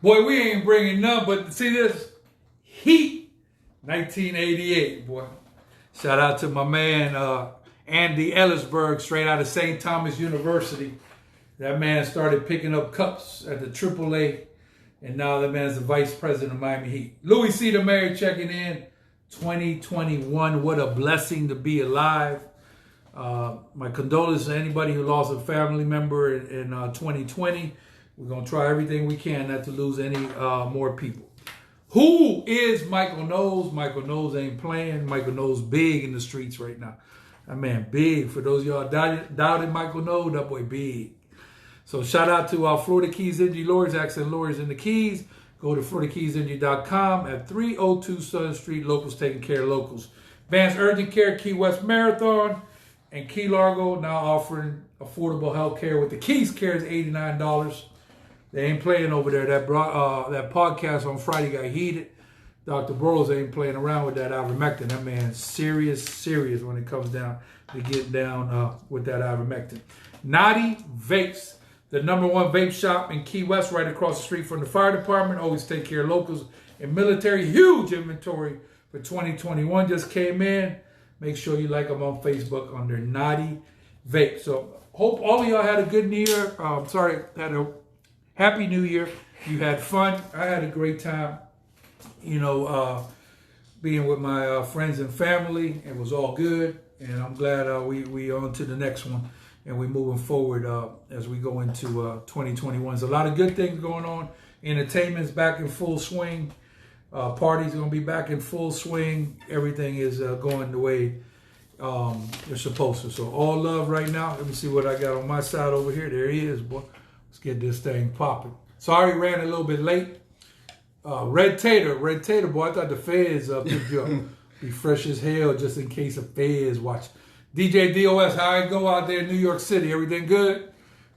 Boy, we ain't bringing none, but see this? Heat 1988, boy. Shout out to my man, Andy Ellisberg, straight out of St. Thomas University. That man started picking up cups at the AAA, and now that man's the vice president of Miami Heat. Louie C. the Mayor checking in. 2021, what a blessing to be alive. My condolences to anybody who lost a family member in 2020. We're going to try everything we can not to lose any more people. Who is Miachael Knowles? Miachael Knowles ain't playing. Miachael Knowles big in the streets right now. That man big. For those of y'all doubted Miachael Knowles, that boy big. So shout out to Florida Keys Injury Lawyers, Accent Lawyers in the Keys. Go to FloridaKeysInjury.com at 302 Southern Street. Locals taking care of locals. Advanced Urgent Care, Key West Marathon, and Key Largo now offering affordable health care with the Keys Care is $89. They ain't playing over there. That podcast on Friday got heated. Dr. Burroughs ain't playing around with that ivermectin. That man's serious when it comes down to get down with that ivermectin. Naughty Vapes, the #1 vape shop in Key West, right across the street from the fire department. Always take care of locals and military. Huge inventory for 2021 just came in. Make sure you like them on Facebook under Naughty Vape. So hope all of y'all had a good New Year. Had a Happy New Year. You had fun. I had a great time. Being with my friends and family. It was all good, and I'm glad we on to the next one. And we're moving forward as we go into 2021. There's a lot of good things going on. Entertainment's back in full swing. Parties going to be back in full swing. Everything is going the way they're supposed to. So all love right now. Let me see what I got on my side over here. There he is, boy. Let's get this thing popping. Sorry, ran a little bit late. Red Tater, boy. I thought the feds picked you up. Be fresh as hell just in case the feds watch. DJ DOS, how I go out there in New York City? Everything good?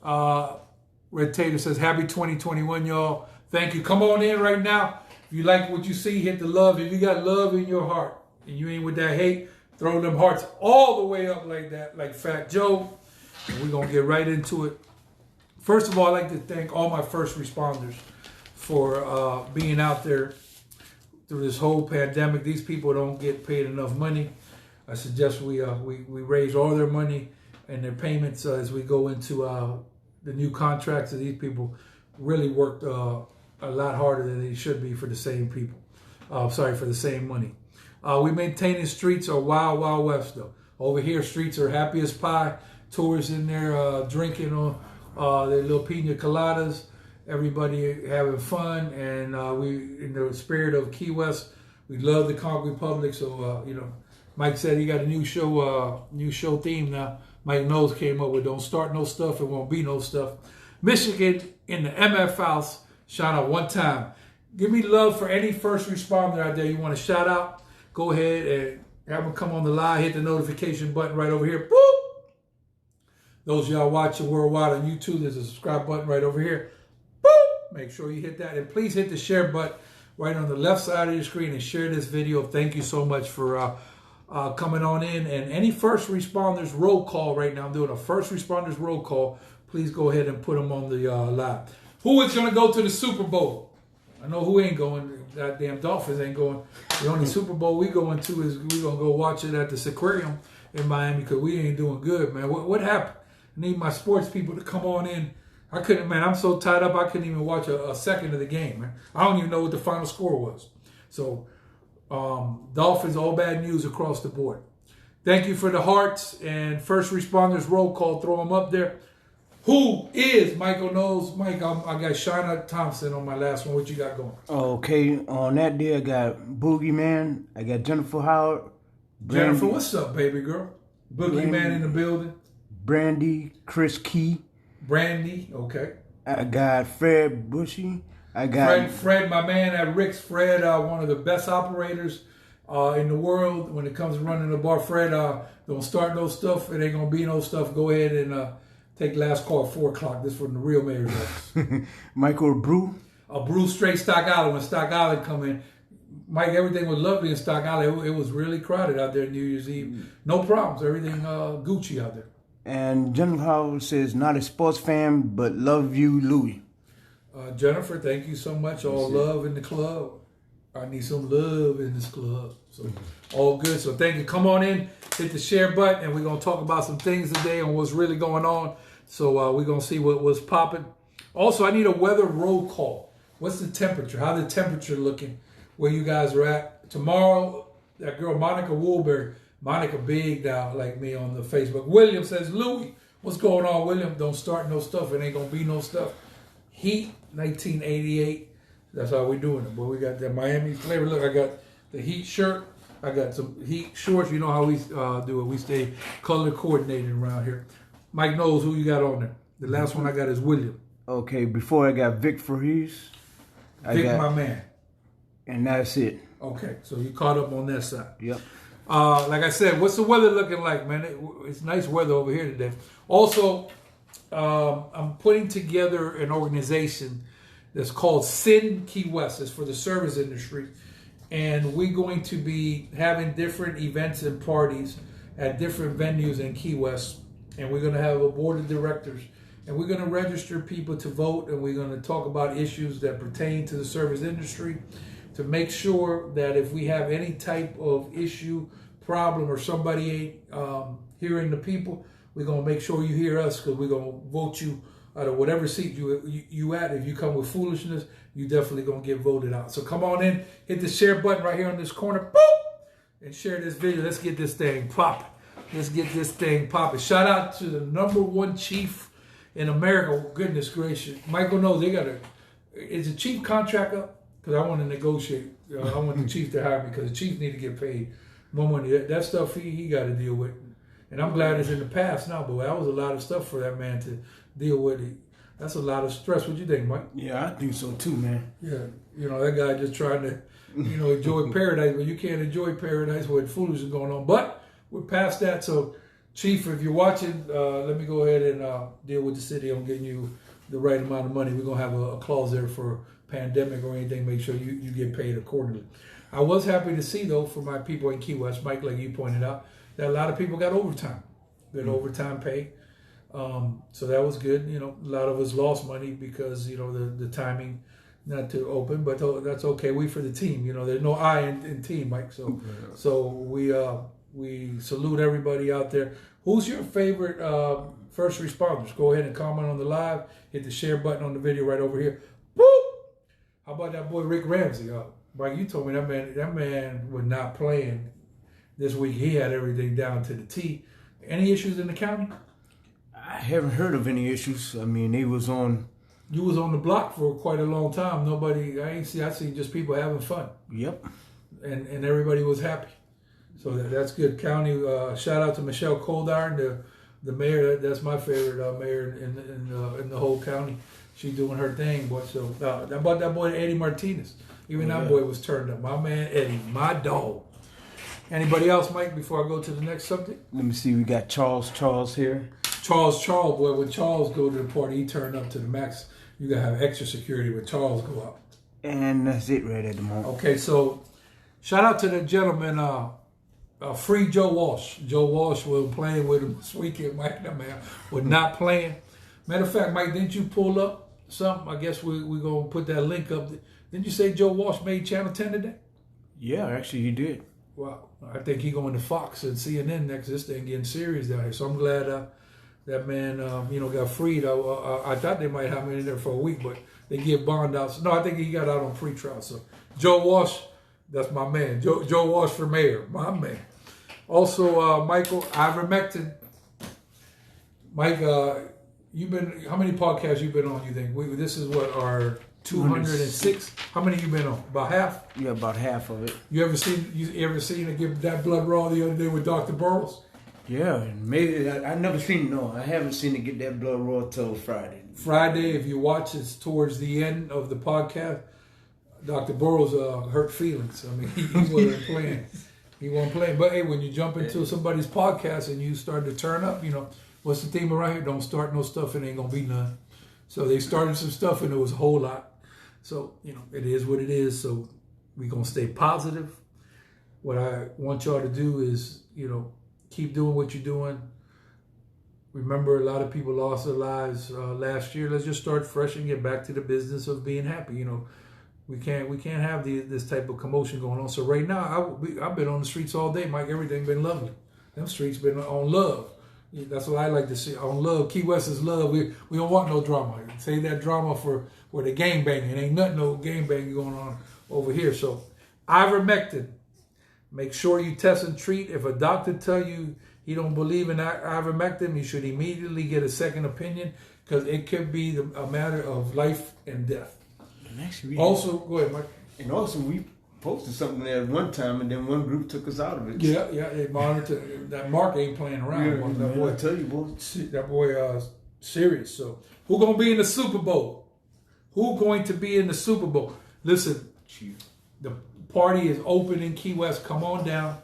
Red Tater says, happy 2021, y'all. Thank you. Come on in right now. If you like what you see, hit the love. If you got love in your heart and you ain't with that hate, throw them hearts all the way up like that, like Fat Joe. And we're going to get right into it. First of all, I'd like to thank all my first responders for being out there through this whole pandemic. These people don't get paid enough money. I suggest we raise all their money and their payments as we go into the new contracts. These people really worked a lot harder than they should be for the same people. For the same money. We maintain the streets are wild, wild west though. Over here, streets are happy as pie. Tourists in there drinking on their little pina coladas. Everybody having fun, and we, in the spirit of Key West, we love the Conch Republic. So Mike said he got a new show theme now. Mike Knowles came up with "Don't start no stuff, it won't be no stuff." Michigan in the MF house. Shout out one time. Give me love for any first responder out there you want to shout out. Go ahead and have them come on the live. Hit the notification button right over here. Boop. Those of y'all watching worldwide on YouTube, there's a subscribe button right over here. Boop. Make sure you hit that, and please hit the share button right on the left side of your screen and share this video. Thank you so much for coming on in. And any first responders roll call right now. I'm doing a first responders roll call. Please go ahead and put them on the live. Who is going to go to the Super Bowl? I know who ain't going. Goddamn Dolphins ain't going. The only Super Bowl we going to is we going to go watch it at the Aquarium in Miami because we ain't doing good, man. What happened? I need my sports people to come on in. I couldn't, man. I'm so tied up I couldn't even watch a second of the game, man. I don't even know what the final score was. So, Dolphins, all bad news across the board. Thank you for the hearts and first responders roll call. Throw them up there. Who is Miachael Knowles? Mike, I got Shauna Thompson on my last one. What you got going? Okay, on that day I got Boogeyman. I got Jennifer Howard. Jennifer, what's up, baby girl? Boogeyman in the building. Brandy, Chris Key. Brandy, okay. I got Fred Bushy. I got Fred, my man at Rick's. Fred, one of the best operators in the world when it comes to running the bar. Fred, don't start no stuff. It ain't gonna be no stuff. Go ahead and take last call at 4 o'clock. This from the real mayor's office. Michael Brew. Brew straight Stock Island. When Stock Island come in, Mike, everything was lovely in Stock Island. It was really crowded out there New Year's Eve. No problems. Everything Gucci out there. And Jennifer Howard says, not a sports fan, but love you, Louie. Jennifer, thank you so much. All love in the club. I need some love in this club. So all good. So thank you. Come on in, hit the share button, and we're gonna talk about some things today on what's really going on. So we're gonna see what was popping. Also, I need a weather roll call. What's the temperature? How the temperature looking? Where you guys are at tomorrow? That girl Monica Woolberry, Monica Big now like me on the Facebook. William says, Louie, what's going on, William? Don't start no stuff. It ain't gonna be no stuff. Heat 1988. That's how we doing it. Boy, we got that Miami flavor. Look, I got the Heat shirt. I got some Heat shorts. You know how we do it. We stay color coordinated around here. Mike knows who you got on there. The last one I got is William. Okay, before I got Vic Fariz. Vic, my man. And that's it. Okay, so you caught up on that side. Yep. Like I said, what's the weather looking like, man? It's nice weather over here today. Also, I'm putting together an organization that's called Sin Key West. It's for the service industry. And we're going to be having different events and parties at different venues in Key West. And we're going to have a board of directors. And we're going to register people to vote. And we're going to talk about issues that pertain to the service industry to make sure that if we have any type of issue, problem, or somebody ain't hearing the people, we're going to make sure you hear us, because we're going to vote you out of whatever seat you at. If you come with foolishness, you definitely going to get voted out. So come on in, hit the share button right here on this corner, boop, and share this video. Let's get this thing popping. Let's get this thing popping. Shout out to the #1 chief in America. Oh, goodness gracious. Michael knows they got is the chief contract up? Because I want to negotiate. I want the chief to hire me, because the chief need to get paid more money. That stuff he got to deal with. And I'm glad it's in the past now, but that was a lot of stuff for that man to deal with. That's a lot of stress. What you think, Mike? Yeah, I think so too, man. Yeah, that guy just trying to, enjoy paradise, but you can't enjoy paradise with foolishness is going on. But we're past that. So, Chief, if you're watching, let me go ahead and deal with the city on getting you the right amount of money. We're going to have a clause there for pandemic or anything. Make sure you get paid accordingly. I was happy to see, though, for my people in Key West, Mike, like you pointed out, that a lot of people got overtime. Good overtime pay. So that was good. A lot of us lost money because, the timing not to open, but that's okay. We for the team, there's no I in team, Mike. So we salute everybody out there. Who's your favorite first responders? Go ahead and comment on the live. Hit the share button on the video right over here. Woo! How about that boy Rick Ramsey? Mike, you told me that man was not playing this week. He had everything down to the T. Any issues in the county? I haven't heard of any issues. I mean, you was on the block for quite a long time. I seen just people having fun. Yep. And everybody was happy. So that's good. County, shout out to Miachael Coldiron, the mayor. That's my favorite mayor in the whole county. She doing her thing, boy. So about that boy Eddie Martinez. Even that boy was turned up. My man Eddie, my dog. Anybody else, Mike, before I go to the next subject? Let me see. We got Charles here. Charles, boy, when Charles go to the party, he turned up to the max. You got to have extra security when Charles go out. And that's it right at the moment. Okay, so shout out to the gentleman, Free Joe Walsh. Joe Walsh was playing with him this weekend. Mike, that man was not playing. Matter of fact, Mike, didn't you pull up something? I guess we're going to put that link up. Didn't you say Joe Walsh made Channel 10 today? Yeah, actually he did. Wow. I think he's going to Fox and CNN next. This thing getting serious down here. So I'm glad that man, got freed. I thought they might have him in there for a week, but they give bond out. No, I think he got out on pre-trial. So Joe Walsh, that's my man. Joe Walsh for mayor, my man. Also, Michael, ivermectin. Mike, how many podcasts you been on, you think? This is what, our 206? How many you been on? About half? Yeah, about half of it. You ever seen it give that blood raw the other day with Dr. Burrows? Yeah, maybe I never seen. No, I haven't seen it get that blood raw till Friday. Friday, if you watch, it's towards the end of the podcast. Dr. Burrows hurt feelings. I mean, he wasn't playing. He wasn't playing. But hey, when you jump into somebody's podcast and you start to turn up, what's the theme around here? Don't start no stuff, it ain't gonna be none. So they started some stuff and it was a whole lot. So, it is what it is. So we're gonna stay positive. What I want y'all to do is, keep doing what you're doing. Remember, a lot of people lost their lives last year. Let's just start fresh and get back to the business of being happy. You know, we can't have this type of commotion going on. So right now, I've been on the streets all day, Mike. Everything been lovely. Them streets been on love. That's what I like to see, on love. Key West is love. We don't want no drama. Save that drama for the gang banging. Ain't nothing no gang banging going on over here. So ivermectin. Make sure you test and treat. If a doctor tell you he don't believe in ivermectin, you should immediately get a second opinion, because it could be a matter of life and death. And actually, Also, go ahead, Mike. And also, we posted something there at one time, and then one group took us out of it. Yeah, they monitor. That Mark ain't playing around. Yeah, That boy, I tell you, boy. that boy, serious. So, who gonna be in the Super Bowl? Who going to be in the Super Bowl? Listen, the party is open in Key West. Come on down.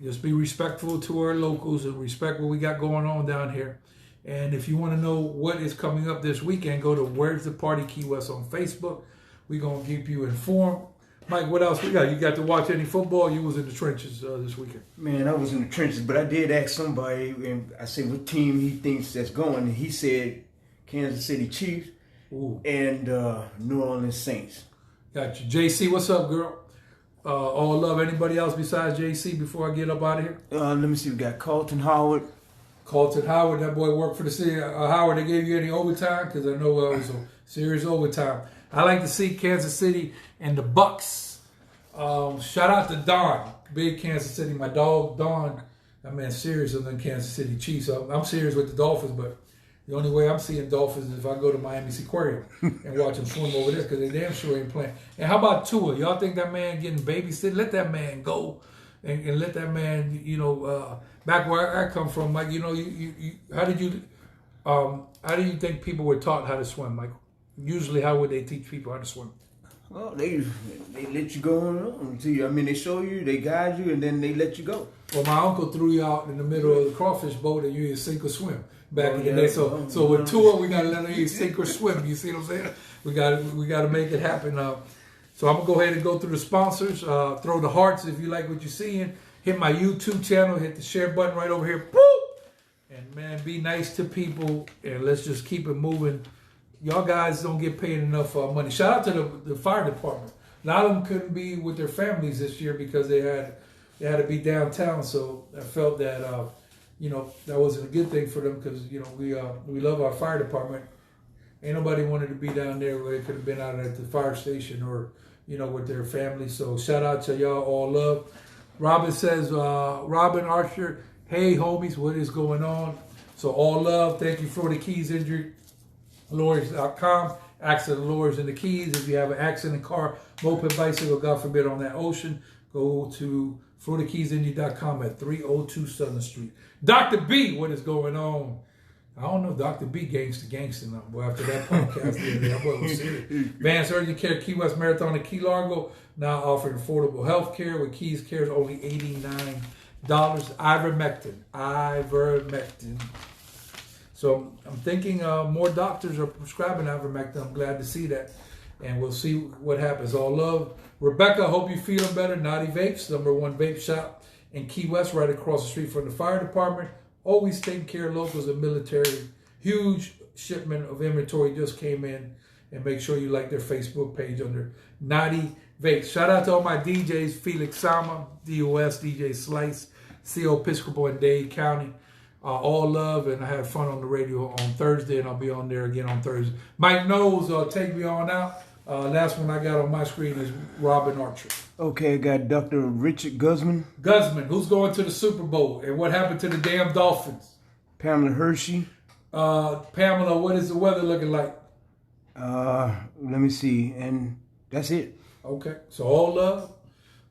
Just be respectful to our locals and respect what we got going on down here. And if you want to know what is coming up this weekend, go to Where's the Party Key West on Facebook. We're going to keep you informed. Mike, what else we got? You got to watch any football? You was in the trenches this weekend. Man, I was in the trenches, but I did ask somebody, and I said what team he thinks that's going, and he said Kansas City Chiefs and New Orleans Saints. Got you. JC, what's up, girl? All love. Anybody else besides JC before I get up out of here? Let me see. We got Carlton Howard. Carlton Howard, that boy worked for the city. Howard, they gave you any overtime? Because I know it was a serious overtime. I like to see Kansas City and the Bucks. Shout out to Don, big Kansas City. My dog, Don, that man's serious on the Kansas City Chiefs. I'm serious with the Dolphins, but the only way I'm seeing Dolphins is if I go to Miami's Aquarium and watch them swim over there, because they damn sure ain't playing. And how about Tua? Y'all think that man getting babysitted? Let that man go and let that man, back where I come from, Mike, how do you think people were taught how to swim, Michael? Usually, how would they teach people how to swim? Well, they let you go on to you. I mean, they show you, they guide you, and then they let you go. Well, my uncle threw you out in the middle of the crawfish boat, and you either sink or swim back in the day. So with Tua, we gotta let him sink or swim. You see what I'm saying? We gotta make it happen. So I'm gonna go ahead and go through the sponsors. Throw the hearts if you like what you're seeing. Hit my YouTube channel. Hit the share button right over here. Boop! And man, be nice to people, and let's just keep it moving. Y'all guys don't get paid enough money. Shout out to the fire department. A lot of them couldn't be with their families this year because they had to be downtown. So I felt that that wasn't a good thing for them, because we love our fire department. Ain't nobody wanted to be down there where they could have been out at the fire station or with their family. So shout out to y'all, all love. Robin says, Robin Archer, hey homies, what is going on? So all love. Thank you for the Keys Injury Lawyers.com. Accident lawyers in the Keys. If you have an accident, car, moped, bicycle, God forbid, on that ocean, go to FloridaKeysInjury.com at 302 Southern Street. Dr. B, what is going on? I don't know, Dr. B gangster now, boy, after that podcast the other day. That boy was serious. Advanced Urgent Care Key West Marathon in Key Largo, now offering affordable health care with Keys Cares only $89. Ivermectin. So I'm thinking more doctors are prescribing ivermectin. I'm glad to see that. And we'll see what happens. All love. Rebecca, hope you're feeling better. Naughty Vapes, #1 vape shop in Key West, right across the street from the fire department. Always taking care of locals and military. Huge shipment of inventory just came in. And make sure you like their Facebook page under Naughty Vapes. Shout out to all my DJs, Felix Sama, DOS, DJ Slice, CO Episcopal in Dade County. All love, and I had fun on the radio on Thursday, and I'll be on there again on Thursday. Mike Knowles, take me on out. Last one I got on my screen is Robin Archer. Okay, I got Dr. Richard Guzman. Guzman, who's going to the Super Bowl, and what happened to the damn Dolphins? Pamela Hershey. Pamela, what is the weather looking like? Let me see, and that's it. Okay, so all love.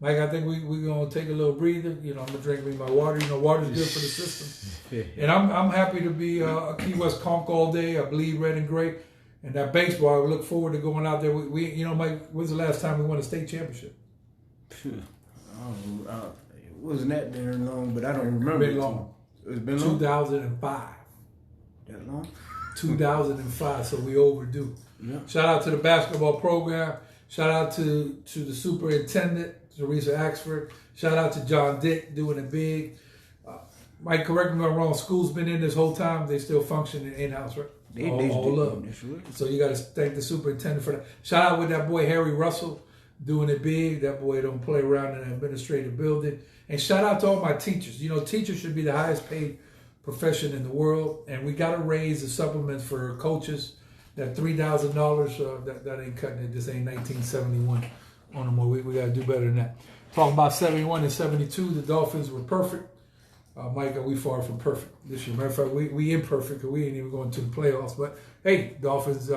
Mike, I think we're going to take a little breather. I'm going to drink me my water. Water's good for the system. And I'm happy to be a Key West conch all day. I bleed red and gray. And that baseball, I look forward to going out there. Mike, when's the last time we won a state championship? It wasn't that very long, but I don't remember. It's been long. It's been long? 2005. That long? 2005, so we overdue. Yeah. Shout out to the basketball program. Shout out to the superintendent, Teresa Axford. Shout out to John Dick, doing it big. Mike, correct me if I'm wrong. School's been in this whole time. They still function in-house, right? All up. So you got to thank the superintendent for that. Shout out with that boy Harry Russell doing it big. That boy don't play around in an administrative building. And shout out to all my teachers. You know, teachers should be the highest paid profession in the world. And we got to raise the supplements for coaches. That $3,000, that ain't cutting it. This ain't 1971 on them. We got to do better than that. Talking about 71 and 72, the Dolphins were perfect. Mike, we far from perfect this year. Matter of fact, we imperfect because we ain't even going to the playoffs. But hey, Dolphins,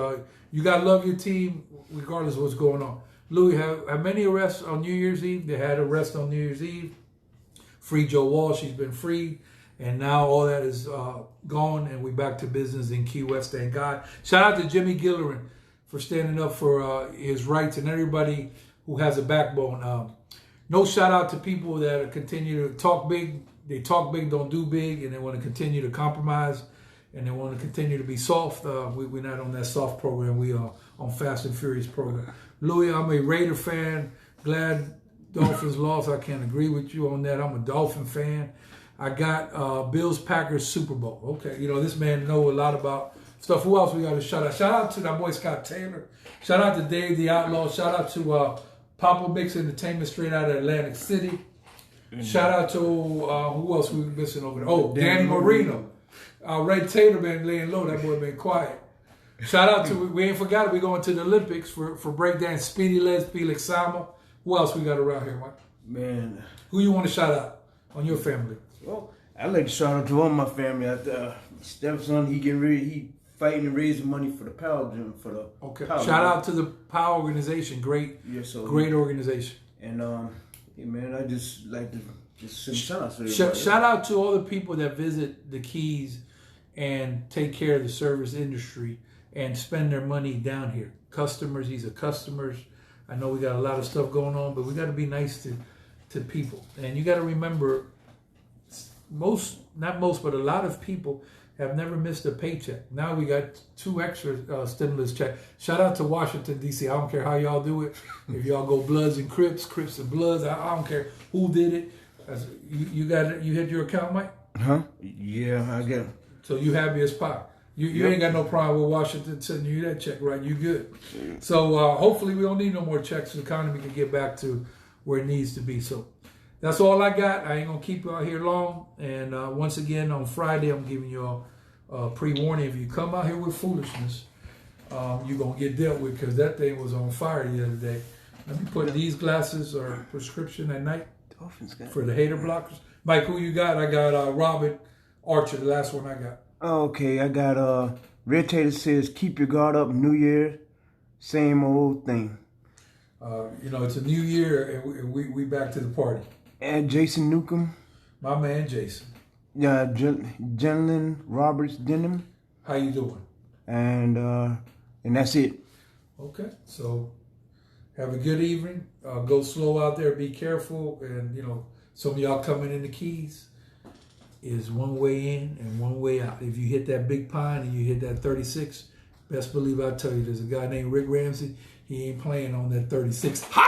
you got to love your team regardless of what's going on. Louie, have many arrests on New Year's Eve? They had arrests on New Year's Eve. Free Joe Walsh, he's been freed. And now all that is gone, and we're back to business in Key West, thank God. Shout out to Jimmy Gillerin for standing up for his rights and everybody who has a backbone. No shout out to people that continue to talk big. They talk big, don't do big, and they want to continue to compromise, and they want to continue to be soft. We're not on that soft program. We are on Fast and Furious program. Louie, I'm a Raider fan. Glad Dolphins lost. I can't agree with you on that. I'm a Dolphin fan. I got Bills-Packers Super Bowl. Okay, you know, this man know a lot about stuff. Who else we got to shout out? Shout out to that boy Scott Taylor. Shout out to Dave the Outlaw. Shout out to Papa Mix Entertainment straight out of Atlantic City. Shout out to, who else we missing over there? Oh, Danny Marino. Red Taylor been laying low. That boy been quiet. Shout out to, we ain't forgot it. We going to the Olympics for breakdance. Speedy Les, Felix Sama. Who else we got around here, Mike? Man. Who you want to shout out on your family? Well, I like to shout out to all my family. Stepson, he fighting and raising money for the Power Gym for the. Okay. Power Shout Gym. out to the Power organization. Great. Yes, sir. Great organization. And hey man, I just like to just send shout out to everybody. Shout out to all the people that visit the Keys and take care of the service industry and spend their money down here. Customers, these are customers. I know we got a lot of stuff going on, but we got to be nice to people. And you got to remember, not most, but a lot of people have never missed a paycheck. Now we got 2 extra stimulus checks. Shout out to Washington, D.C. I don't care how y'all do it. If y'all go Bloods and Crips, Crips and Bloods, I don't care who did it. You hit your account, Mike? Huh? Yeah, I get it. So you happy as pie. You ain't got no problem with Washington sending you that check, right? You good. So hopefully we don't need no more checks. The economy can get back to where it needs to be. So that's all I got. I ain't going to keep you out here long. And once again, on Friday, I'm giving you a pre-warning. If you come out here with foolishness, you're going to get dealt with because that thing was on fire the other day. Let me put these glasses or prescription at night for the hater blockers. Mike, who you got? I got Robert Archer, the last one I got. Okay, I got Red Tater says, keep your guard up, New Year, same old thing. It's a new year and we back to the party. And Jason Newcomb. My man, Jason. Yeah, Jenlyn Roberts Denham. How you doing? And that's it. Okay, so have a good evening. Go slow out there. Be careful. And, some of y'all coming in the Keys is one way in and one way out. If you hit that Big Pine and you hit that 36, best believe I tell you, there's a guy named Rick Ramsey. He ain't playing on that 36. Ha!